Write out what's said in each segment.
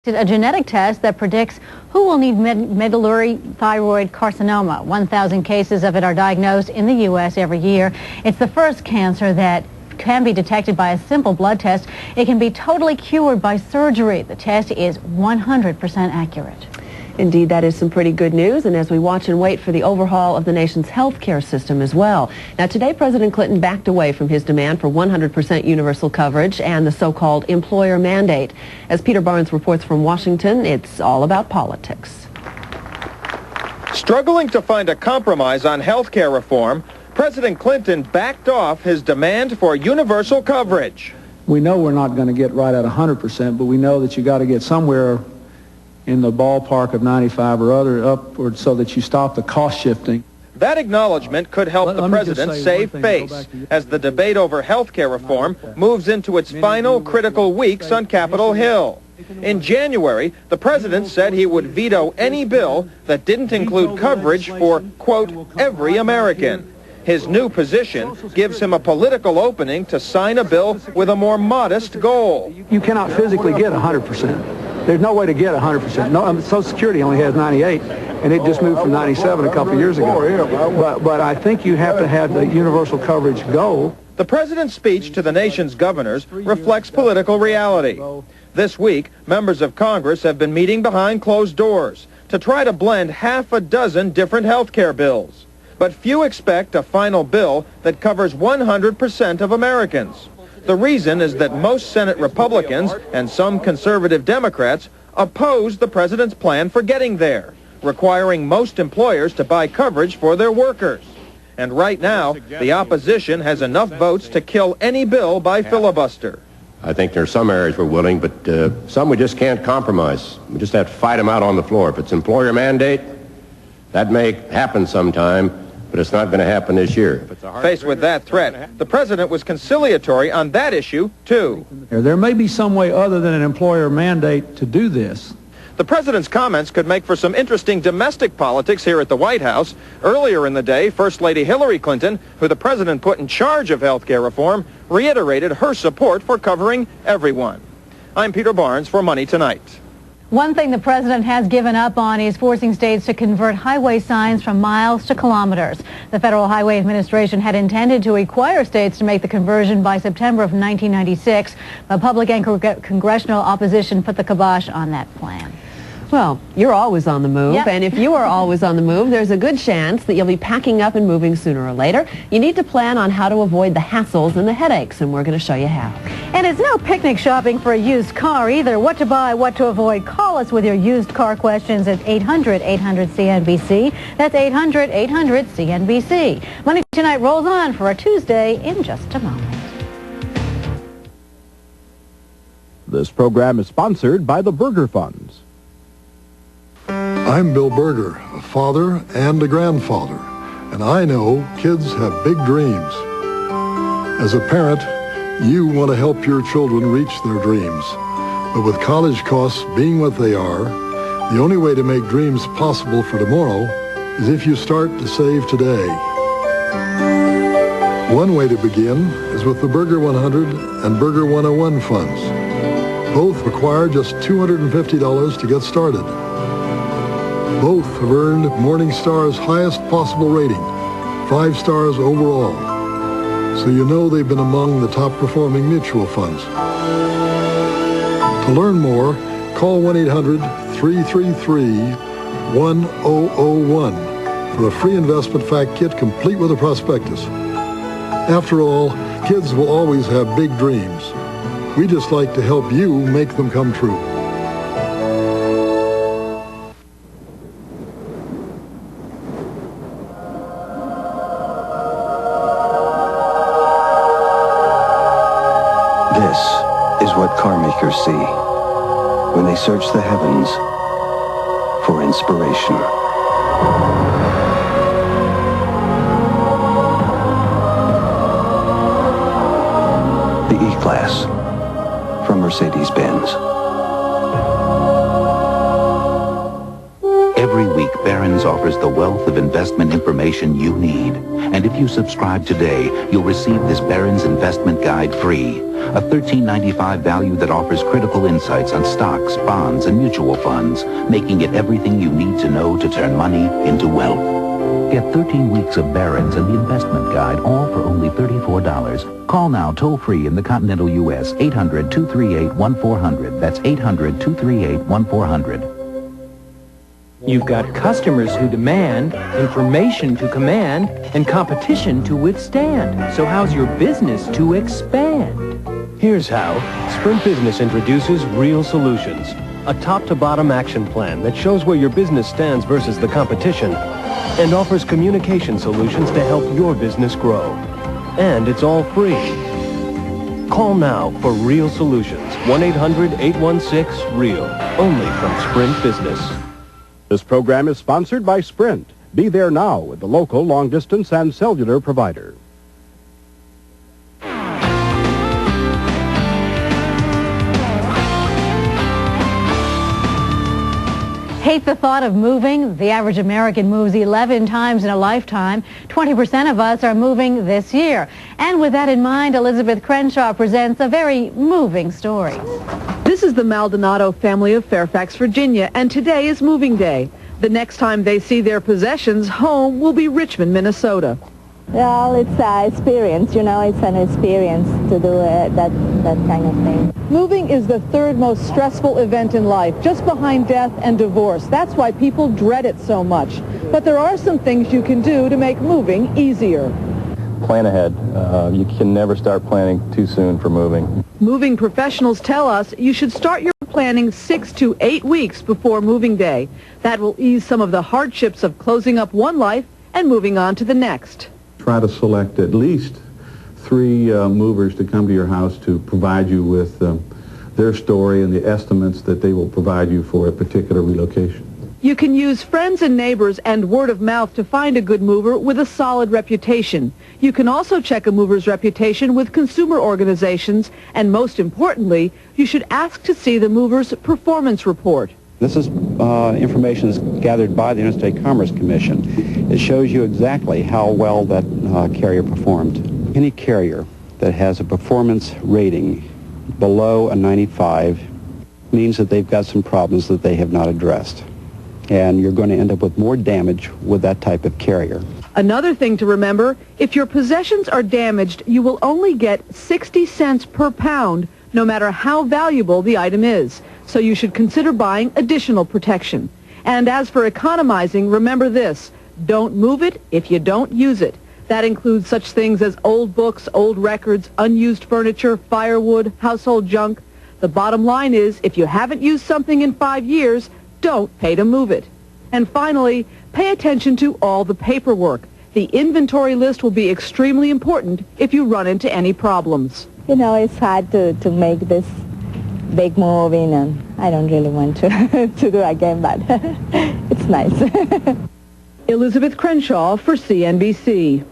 A genetic test that predicts who will need medullary thyroid carcinoma. 1,000 cases of it are diagnosed in the U.S. every year. It's the first cancer that can be detected by a simple blood test. It can be totally cured by surgery. The test is 100% accurate. Indeed, that is some pretty good news, and as we watch and wait for the overhaul of the nation's health care system as well. Now, today, President Clinton backed away from his demand for 100% universal coverage and the so-called employer mandate. As Peter Barnes reports from Washington, it's all about politics. Struggling to find a compromise on health care reform, President Clinton backed off his demand for universal coverage. We know we're not going to get right at 100%, but we know that you got to get somewhere in the ballpark of 95 or other upward so that you stop the cost shifting. That acknowledgement could help the president save face as the debate over health care reform moves into its final critical weeks on Capitol Hill. In January, the president said he would veto any bill that didn't include coverage for, quote, every American. His new position gives him a political opening to sign a bill with a more modest goal. You cannot physically get 100%. There's no way to get 100%. No, Social Security only has 98, and it just moved from 97 a couple of years ago. But I think you have to have the universal coverage goal. The president's speech to the nation's governors reflects political reality. This week, members of Congress have been meeting behind closed doors to try to blend half a dozen different health care bills. But few expect a final bill that covers 100% of Americans. The reason is that most Senate Republicans and some conservative Democrats oppose the president's plan for getting there, requiring most employers to buy coverage for their workers. And right now, the opposition has enough votes to kill any bill by filibuster. I think there are some areas we're willing, but some we just can't compromise. We just have to fight them out on the floor. If it's employer mandate, that may happen sometime, but it's not going to happen this year. Faced with that threat, the president was conciliatory on that issue, too. There may be some way other than an employer mandate to do this. The president's comments could make for some interesting domestic politics here at the White House. Earlier in the day, First Lady Hillary Clinton, who the president put in charge of health care reform, reiterated her support for covering everyone. I'm Peter Barnes for Money Tonight. One thing the president has given up on is forcing states to convert highway signs from miles to kilometers. The Federal Highway Administration had intended to require states to make the conversion by September of 1996, but public and congressional opposition put the kibosh on that plan. Well, you're always on the move, Yep. and if you are always on the move, there's a good chance that you'll be packing up and moving sooner or later. You need to plan on how to avoid the hassles and the headaches, and we're going to show you how. And it's no picnic shopping for a used car either. What to buy, what to avoid. Call us with your used car questions at 800-800-CNBC. That's 800-800-CNBC. Money Tonight rolls on for a Tuesday in just a moment. This program is sponsored by the Burger Funds. I'm Bill Berger, a father and a grandfather, and I know kids have big dreams. As a parent, you want to help your children reach their dreams. But with college costs being what they are, the only way to make dreams possible for tomorrow is if you start to save today. One way to begin is with the Burger 100 and Burger 101 funds. Both require just $250 to get started. Both have earned Morningstar's highest possible rating, 5 stars overall. So you know they've been among the top performing mutual funds. To learn more, call 1-800-333-1001 for a free investment fact kit complete with a prospectus. After all, kids will always have big dreams. We just like to help you make them come true. This is what car makers see when they search the heavens for inspiration. The E-Class from Mercedes-Benz. Every week, Barron's Funds offers the wealth of investment information you need. And if you subscribe today, you'll receive this Barron's Investment Guide free, a $13.95 value that offers critical insights on stocks, bonds, and mutual funds, making it everything you need to know to turn money into wealth. Get 13 weeks of Barron's and the Investment Guide, all for only $34. Call now toll-free in the continental U.S., 800-238-1400. That's 800-238-1400. You've got customers who demand, information to command, and competition to withstand. So how's your business to expand? Here's how. Sprint Business introduces Real Solutions, a top-to-bottom action plan that shows where your business stands versus the competition and offers communication solutions to help your business grow. And it's all free. Call now for Real Solutions, 1-800-816-REAL, only from Sprint Business. This program is sponsored by Sprint. Be there now with the local long-distance and cellular provider. Hate the thought of moving? The average American moves 11 times in a lifetime. 20% of us are moving this year. And with that in mind, Elizabeth Crenshaw presents a very moving story. This is the Maldonado family of Fairfax, Virginia, and today is moving day. The next time they see their possessions, home will be Richmond, Minnesota. Well, it's an experience, you know, it's an experience to do that kind of thing. Moving is the third most stressful event in life, just behind death and divorce. That's why people dread it so much. But there are some things you can do to make moving easier. Plan ahead. You can never start planning too soon for moving. Moving professionals tell us you should start your planning 6 to 8 weeks before moving day. That will ease some of the hardships of closing up one life and moving on to the next. Try to select at least 3 movers to come to your house to provide you with their story and the estimates that they will provide you for a particular relocation. You can use friends and neighbors and word of mouth to find a good mover with a solid reputation. You can also check a mover's reputation with consumer organizations, and most importantly, you should ask to see the mover's performance report. This is information that's gathered by the Interstate Commerce Commission. It shows you exactly how well that carrier performed. Any carrier that has a performance rating below a 95 means that they've got some problems that they have not addressed. And you're going to end up with more damage with that type of carrier. Another thing to remember, if your possessions are damaged, you will only get 60 cents per pound, no matter how valuable the item is. So you should consider buying additional protection. And as for economizing, remember this: don't move it if you don't use it. That includes such things as old books, old records, unused furniture, firewood, household junk. The bottom line is, if you haven't used something in 5 years, don't pay to move it. And finally, pay attention to all the paperwork. The inventory list will be extremely important if you run into any problems. You know, it's hard to make this big move in, and I don't really want to, to do again, but it's nice. Elizabeth Crenshaw for CNBC.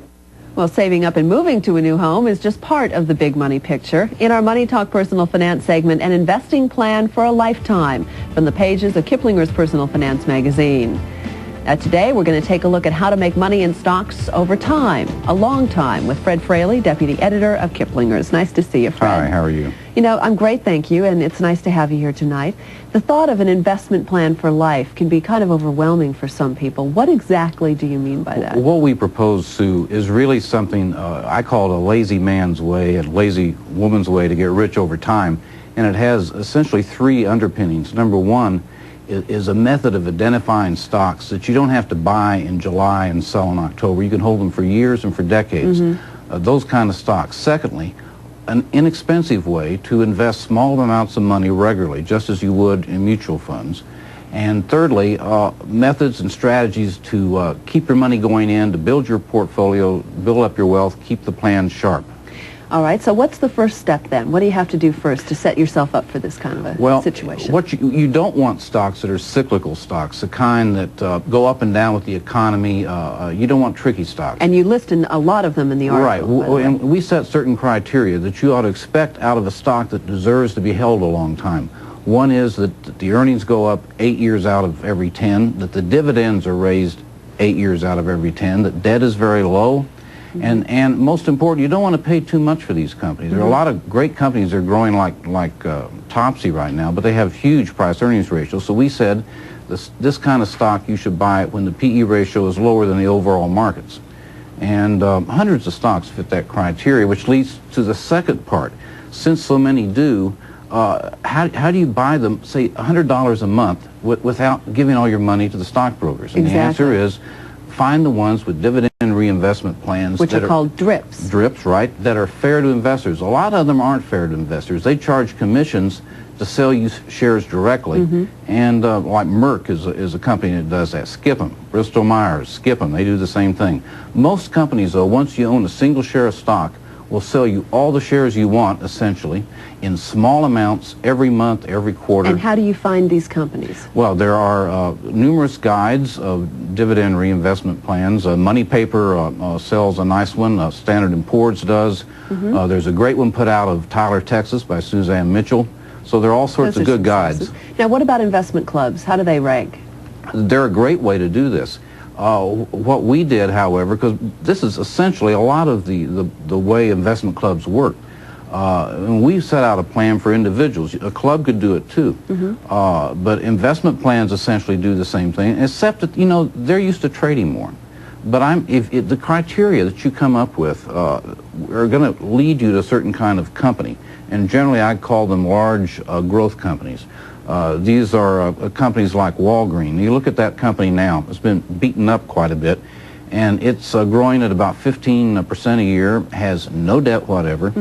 Well, saving up and moving to a new home is just part of the big money picture. In our Money Talk Personal Finance segment, an investing plan for a lifetime from the pages of Kiplinger's Personal Finance magazine. Now, today we're going to take a look at how to make money in stocks over time, a long time, with Fred Fraley, Deputy Editor of Kiplinger's. Nice to see you, Fred. Hi, how are you? You know, I'm great, thank you, and it's nice to have you here tonight. The thought of an investment plan for life can be kind of overwhelming for some people. What exactly do you mean by that? What we propose, Sue, is really something I call a lazy man's way, a lazy woman's way to get rich over time, and it has essentially 3 underpinnings. Number 1 is a method of identifying stocks that you don't have to buy in July and sell in October. You can hold them for years and for decades, those kind of stocks. Secondly, an inexpensive way to invest small amounts of money regularly, just as you would in mutual funds. And thirdly, methods and strategies to keep your money going in, to build your portfolio, build up your wealth, keep the plan sharp. All right, so what's the first step then? What do you have to do first to set yourself up for this kind of a situation? What you don't want stocks that are cyclical stocks, the kind that go up and down with the economy. You don't want tricky stocks. And you list a lot of them in the article. Right, and we set certain criteria that you ought to expect out of a stock that deserves to be held a long time. One is that the earnings go up 8 years out of every 10, that the dividends are raised 8 years out of every 10, that debt is very low, and most important, you don't want to pay too much for these companies. There are a lot of great companies that are growing like Topsy right now, but they have huge price-earnings ratios. So we said this kind of stock you should buy when the PE ratio is lower than the overall markets. And hundreds of stocks fit that criteria, which leads to the second part. Since so many do, how do you buy them, say, $100 a month without giving all your money to the stockbrokers? And the answer is find the ones with dividend reinvestment plans. Which are called DRIPs. DRIPs, right, that are fair to investors. A lot of them aren't fair to investors. They charge commissions to sell you shares directly. And like Merck is a company that does that. Skip them. Bristol Myers, skip them. They do the same thing. Most companies, though, once you own a single share of stock, will sell you all the shares you want, essentially, in small amounts every month, every quarter. And how do you find these companies? Well, there are numerous guides of dividend reinvestment plans. Money Paper sells a nice one. Standard & Poor's does. There's a great one put out of Tyler, Texas by Suzanne Mitchell. So there are all sorts of good guides. Now, what about investment clubs? How do they rank? They're a great way to do this. What we did, however, because this is essentially a lot of the way investment clubs work. And we set out a plan for individuals. A club could do it too. But investment plans essentially do the same thing, except that, you know, they're used to trading more. But if the criteria that you come up with are going to lead you to a certain kind of company. And generally I call them large growth companies. These are companies like Walgreens. You look at that company now, it's been beaten up quite a bit, and it's growing at about 15% a year, has no debt whatever,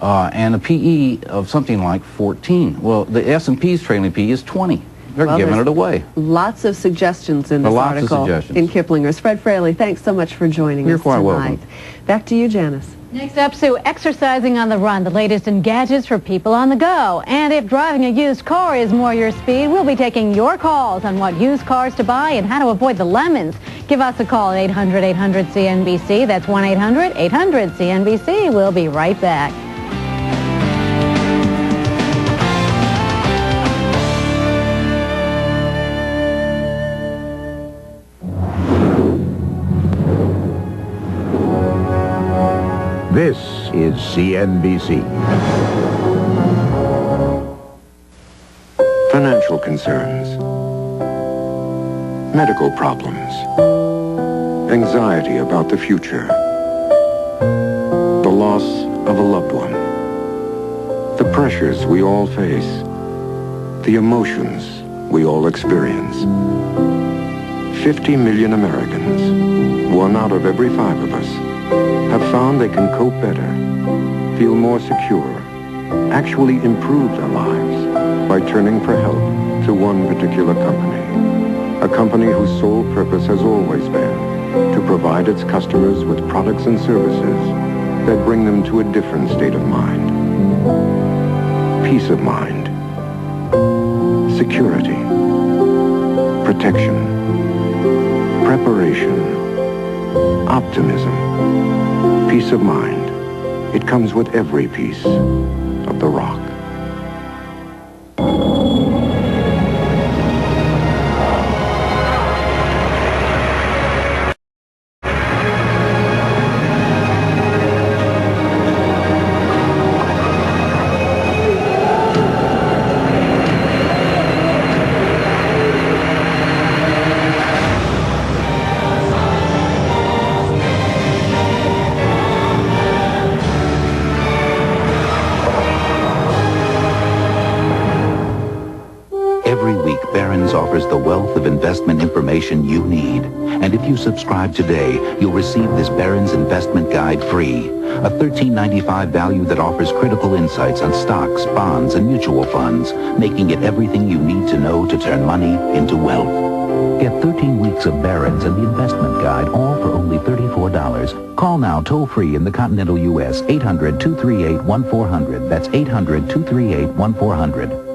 and a PE of something like 14. Well, the S&P's trailing PE is 20. They're giving it away. Lots of suggestions in this article in Kiplinger's. Fred Fraley, thanks so much for joining us tonight. You're quite welcome. Back to you, Janice. Next up, Sue, exercising on the run, the latest in gadgets for people on the go. And if driving a used car is more your speed, we'll be taking your calls on what used cars to buy and how to avoid the lemons. Give us a call at 800-800-CNBC. That's 1-800-800-CNBC. We'll be right back. This is CNBC. Financial concerns, medical problems, anxiety about the future, the loss of a loved one, the pressures we all face, the emotions we all experience. 50 million Americans, 1 out of every 5 of us, have found they can cope better, feel more secure, actually improve their lives by turning for help to one particular company. A company whose sole purpose has always been to provide its customers with products and services that bring them to a different state of mind. Peace of mind, security, protection, preparation, optimism. Peace of mind. It comes with every piece of the rock. Offers the wealth of investment information you need. And if you subscribe today, you'll receive this Barron's Investment Guide free, a $13.95 value that offers critical insights on stocks, bonds, and mutual funds, making it everything you need to know to turn money into wealth. Get 13 weeks of Barron's and the Investment Guide, all for only $34. Call now toll-free in the continental U.S., 800-238-1400. That's 800-238-1400.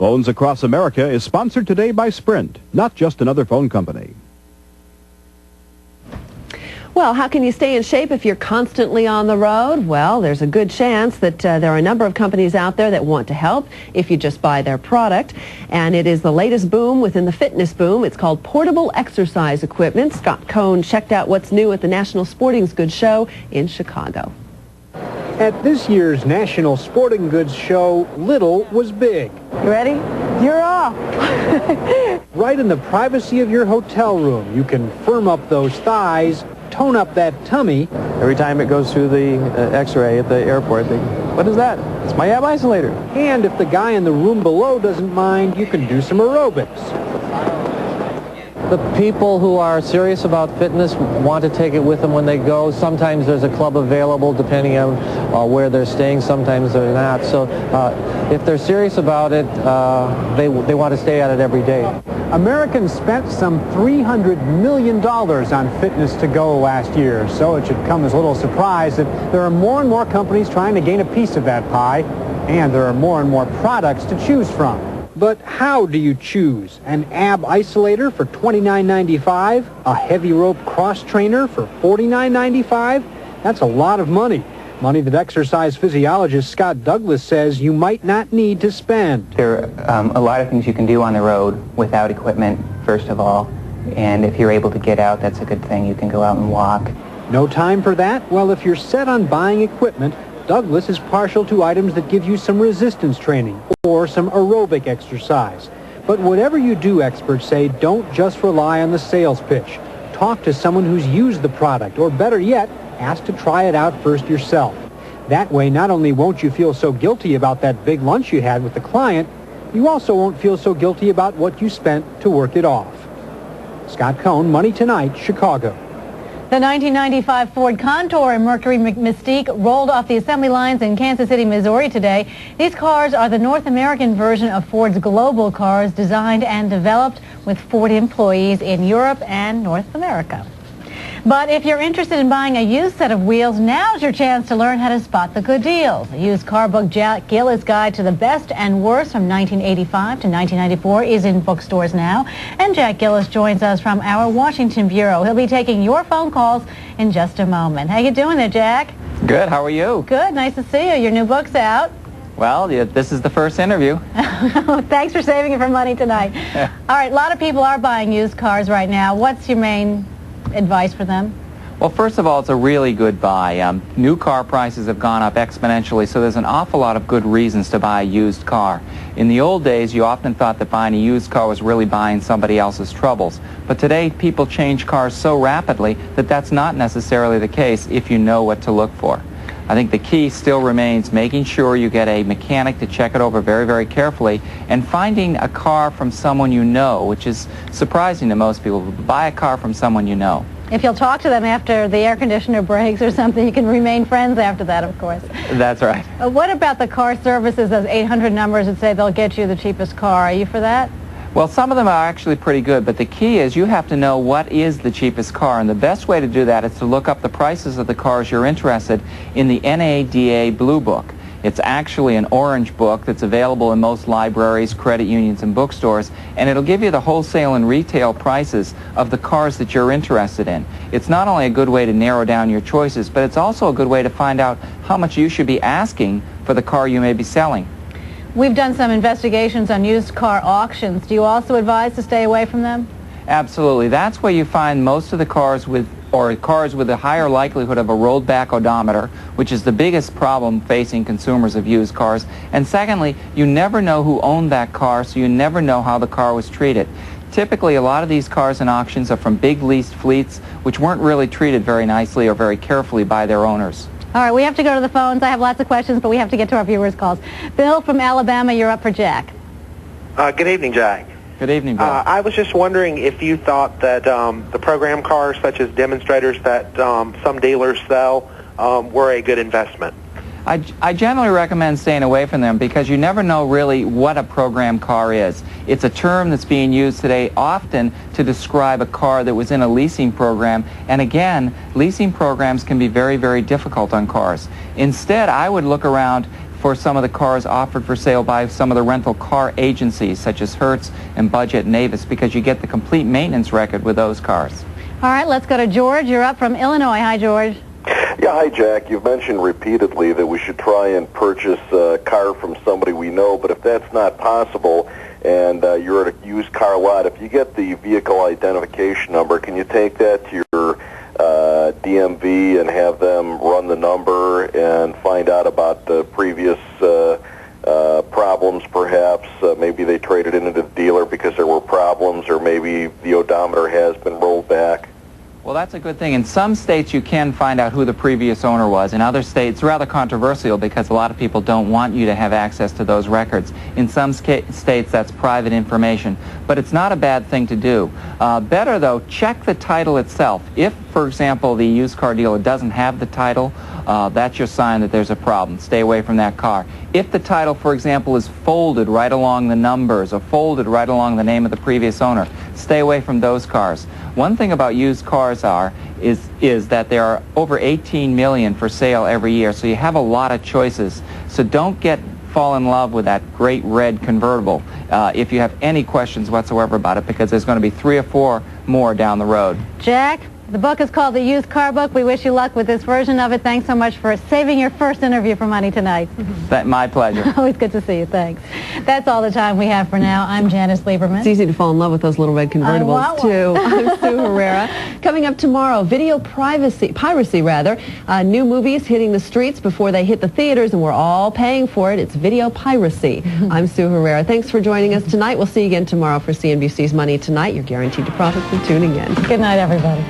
Phones Across America is sponsored today by Sprint, not just another phone company. Well, how can you stay in shape if you're constantly on the road? Well, there's a good chance that there are a number of companies out there that want to help if you just buy their product. And it is the latest boom within the fitness boom. It's called portable exercise equipment. Scott Cohn checked out what's new at the National Sporting Goods Show in Chicago. At this year's National Sporting Goods Show, little was big. You ready? You're off. Right in the privacy of your hotel room, you can firm up those thighs, tone up that tummy. Every time it goes through the x-ray at the airport, they, what is that? It's my ab isolator. And if the guy in the room below doesn't mind, you can do some aerobics. The people who are serious about fitness want to take it with them when they go. Sometimes there's a club available depending on where they're staying. Sometimes they're not. So if they're serious about it, they want to stay at it every day. Americans spent some $300 million on fitness to go last year, so it should come as little surprise that there are more and more companies trying to gain a piece of that pie, and there are more and more products to choose from. But how do you choose? An ab isolator for $29.95? A heavy rope cross trainer for $49.95? That's a lot of money. Money that exercise physiologist Scott Douglas says you might not need to spend. There are a lot of things you can do on the road without equipment, first of all. And if you're able to get out, that's a good thing. You can go out and walk. No time for that? Well, if you're set on buying equipment, Douglas is partial to items that give you some resistance training or some aerobic exercise. But whatever you do, experts say, don't just rely on the sales pitch. Talk to someone who's used the product, or better yet, ask to try it out first yourself. That way, not only won't you feel so guilty about that big lunch you had with the client, you also won't feel so guilty about what you spent to work it off. Scott Cohn, Money Tonight, Chicago. The 1995 Ford Contour and Mercury Mystique rolled off the assembly lines in Kansas City, Missouri today. These cars are the North American version of Ford's global cars, designed and developed with Ford employees in Europe and North America. But if you're interested in buying a used set of wheels, now's your chance to learn how to spot the good deals. A used car book, Jack Gillis' Guide to the Best and Worst from 1985 to 1994 is in bookstores now. And Jack Gillis joins us from our Washington Bureau. He'll be taking your phone calls in just a moment. How you doing there, Jack? Good. How are you? Good. Nice to see you. Your new book's out. Well, this is the first interview. Thanks for saving it for Money Tonight. All right. A lot of people are buying used cars right now. What's your main advice for them? Well, first of all, it's a really good buy. New car prices have gone up exponentially, so there's an awful lot of good reasons to buy a used car. In the old days, you often thought that buying a used car was really buying somebody else's troubles. But today, people change cars so rapidly that that's not necessarily the case if you know what to look for. I think the key still remains making sure you get a mechanic to check it over very, very carefully, and finding a car from someone you know, which is surprising to most people. Buy a car from someone you know. If you'll talk to them after the air conditioner breaks or something, you can remain friends after that, of course. That's right. What about the car services, those 800 numbers that say they'll get you the cheapest car? Are you for that? Well, some of them are actually pretty good, but the key is you have to know what is the cheapest car, and the best way to do that is to look up the prices of the cars you're interested in the NADA Blue Book. It's actually an orange book that's available in most libraries, credit unions, and bookstores, and it'll give you the wholesale and retail prices of the cars that you're interested in. It's not only a good way to narrow down your choices, but it's also a good way to find out how much you should be asking for the car you may be selling. We've done some investigations on used car auctions. Do you also advise to stay away from them? Absolutely. That's where you find most of the cars with a higher likelihood of a rolled back odometer, which is the biggest problem facing consumers of used cars. And secondly, you never know who owned that car, so you never know how the car was treated. Typically, a lot of these cars in auctions are from big leased fleets, which weren't really treated very nicely or very carefully by their owners. All right, we have to go to the phones. I have lots of questions, but we have to get to our viewers' calls. Bill from Alabama, you're up for Jack. Good evening, Jack. Good evening, Bill. I was just wondering if you thought that the program cars, such as demonstrators that some dealers sell, were a good investment. I generally recommend staying away from them because you never know really what a program car is. It's a term that's being used today often to describe a car that was in a leasing program, and again, leasing programs can be very, very difficult on cars. Instead, I would look around for some of the cars offered for sale by some of the rental car agencies, such as Hertz and Budget and Avis, because you get the complete maintenance record with those cars. All right, let's go to George. You're up from Illinois. Hi, George. Yeah, hi, Jack. You've mentioned repeatedly that we should try and purchase a car from somebody we know, but if that's not possible and you're at a used car lot, if you get the vehicle identification number, can you take that to your DMV and have them run the number and find out about the previous problems, perhaps? Maybe they traded into the dealer because there were problems, or maybe the odometer has been rolled back. Well, that's a good thing. In some states, you can find out who the previous owner was. In other states, it's rather controversial because a lot of people don't want you to have access to those records. In some states, that's private information. But it's not a bad thing to do. Better, though, check the title itself. If, for example, the used car dealer doesn't have the title, that's your sign that there's a problem. Stay away from that car. If the title, for example, is folded right along the numbers or folded right along the name of the previous owner, stay away from those cars. One thing about used cars is that there are over 18 million for sale every year, so you have a lot of choices. So don't fall in love with that great red convertible if you have any questions whatsoever about it, because there's going to be 3 or 4 more down the road. Jack, the book is called The Used Car Book. We wish you luck with this version of it. Thanks so much for saving your first interview for Money Tonight. My pleasure. Always good to see you. Thanks. That's all the time we have for now. I'm Janice Lieberman. It's easy to fall in love with those little red convertibles, too. I'm Sue Herrera. Coming up tomorrow, video piracy, new movies hitting the streets before they hit the theaters, and we're all paying for it. It's video piracy. I'm Sue Herrera. Thanks for joining us tonight. We'll see you again tomorrow for CNBC's Money Tonight. You're guaranteed to profit from tuning in. Good night, everybody.